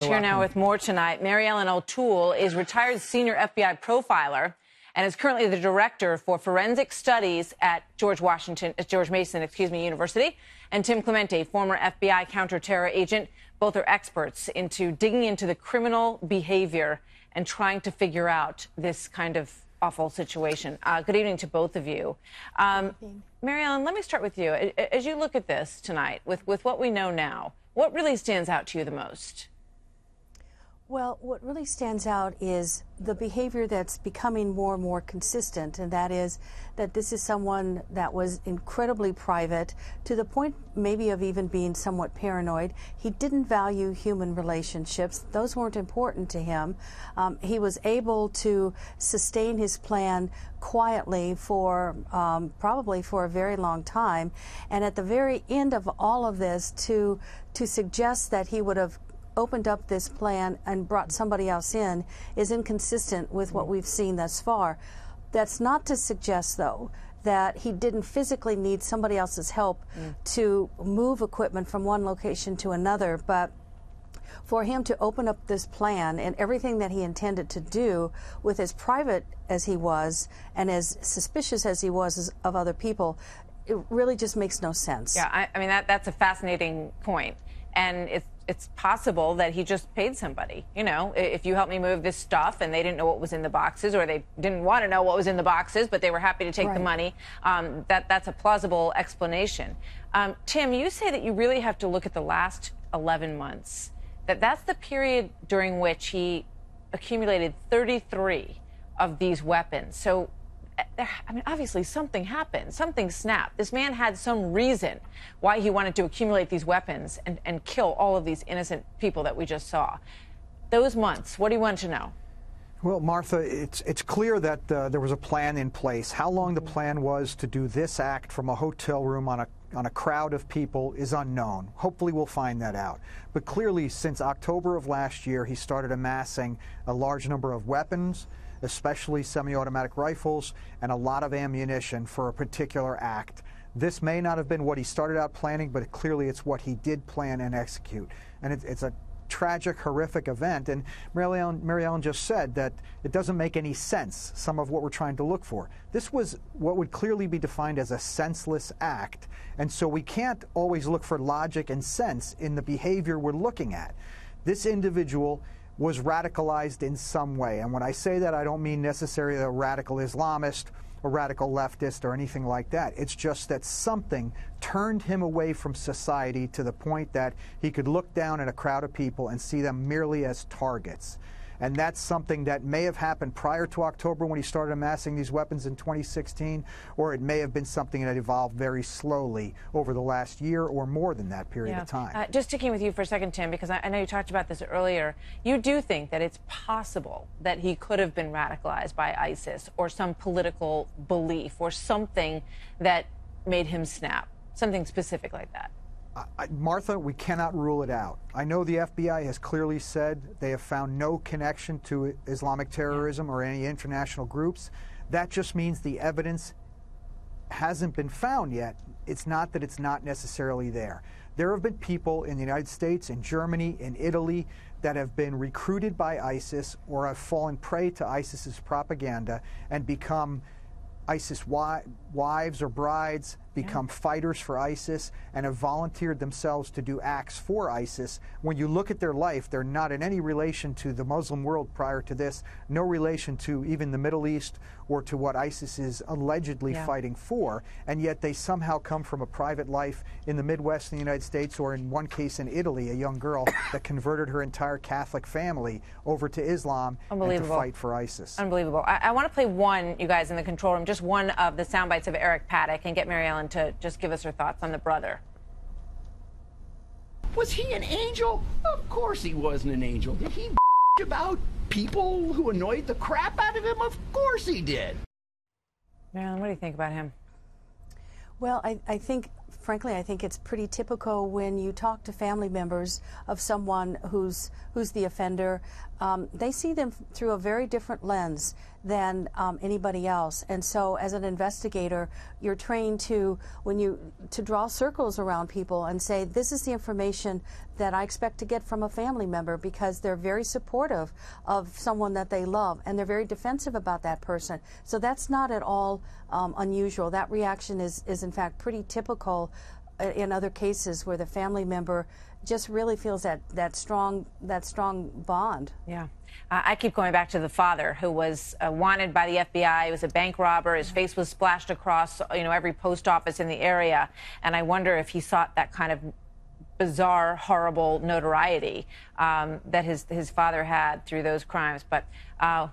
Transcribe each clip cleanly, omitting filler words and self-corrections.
Here now with more tonight. Mary Ellen O'Toole is retired senior FBI profiler and is currently the director for forensic studies at George Mason University. And Tim Clemente, former FBI counterterror agent. Both are experts into digging into the criminal behavior and trying to figure out this kind of awful situation. Good evening to both of you. Mary Ellen, let me start with you. As you look at this tonight, with what we know now, what really stands out to you the most? Well, what really stands out is the behavior that's becoming more and more consistent, and that is that this is someone that was incredibly private, to the point maybe of even being somewhat paranoid. He didn't value human relationships. Those weren't important to him. He was able to sustain his plan quietly for probably for a very long time, and at the very end of all of this, to suggest that he would have opened up this plan and brought somebody else in is inconsistent with what we've seen thus far. That's not to suggest, though, that he didn't physically need somebody else's help to move equipment from one location to another, but for him to open up this plan and everything that he intended to do, with as private as he was and as suspicious as he was of other people, it really just makes no sense. Yeah, I mean, that's a fascinating point. And it's possible that he just paid somebody. You know, if you help me move this stuff, and they didn't know what was in the boxes, or they didn't want to know what was in the boxes, but they were happy to take the money, that's a plausible explanation. Tim, you say that you really have to look at the last 11 months, that's the period during which he accumulated 33 of these weapons. So, I mean, obviously something happened, something snapped. This man had some reason why he wanted to accumulate these weapons and kill all of these innocent people that we just saw. Those months, what do you want to know? Well, Martha, it's clear that there was a plan in place. How long the plan was to do this act from a hotel room on a crowd of people is unknown. Hopefully we'll find that out. But clearly, since October of last year, he started amassing a large number of weapons, especially semi-automatic rifles, and a lot of ammunition for a particular act. This may not have been what he started out planning, but clearly it's what he did plan and execute. And it's a tragic, horrific event. And Mary Ellen just said that it doesn't make any sense, some of what we're trying to look for. This was what would clearly be defined as a senseless act. And so we can't always look for logic and sense in the behavior we're looking at. This individual was radicalized in some way. And when I say that, I don't mean necessarily a radical Islamist or radical leftist or anything like that. It's just that something turned him away from society to the point that he could look down at a crowd of people and see them merely as targets. And that's something that may have happened prior to October when he started amassing these weapons in 2016, or it may have been something that evolved very slowly over the last year or more than that period of time. Just sticking with you for a second, Tim, because I know you talked about this earlier. You do think that it's possible that he could have been radicalized by ISIS or some political belief or something that made him snap, something specific like that? Martha, we cannot rule it out. I know the FBI has clearly said they have found no connection to Islamic terrorism or any international groups. That just means the evidence hasn't been found yet. It's not that it's not necessarily there. There have been people in the United States, in Germany, in Italy, that have been recruited by ISIS or have fallen prey to ISIS's propaganda and become ISIS wives or brides, become fighters for ISIS, and have volunteered themselves to do acts for ISIS. When you look at their life, they're not in any relation to the Muslim world prior to this, no relation to even the Middle East or to what ISIS is allegedly fighting for, and yet they somehow come from a private life in the Midwest in the United States, or in one case in Italy, a young girl that converted her entire Catholic family over to Islam and to fight for ISIS. Unbelievable. I want to play one, you guys in the control room, just one of the sound bites of Eric Paddock, and get Mary Ellen to just give us her thoughts on the brother. Was he an angel? Of course he wasn't an angel. Did he about people who annoyed the crap out of him? Of course he did. Mary Ellen, what do you think about him? Well, I think, frankly, I think it's pretty typical when you talk to family members of someone who's the offender. They see them through a very different lens than anybody else. And so as an investigator, you're trained to, to draw circles around people and say, this is the information that I expect to get from a family member, because they're very supportive of someone that they love, and they're very defensive about that person. So that's not at all unusual. That reaction is in fact pretty typical in other cases where the family member just really feels that strong bond. Yeah. I keep going back to the father who was wanted by the FBI. He was a bank robber. His face was splashed across, every post office in the area. And I wonder if he sought that kind of bizarre, horrible notoriety that his father had through those crimes. But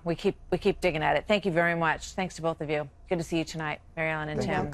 we keep digging at it. Thank you very much. Thanks to both of you. Good to see you tonight, Mary Ellen and Tim. You're welcome.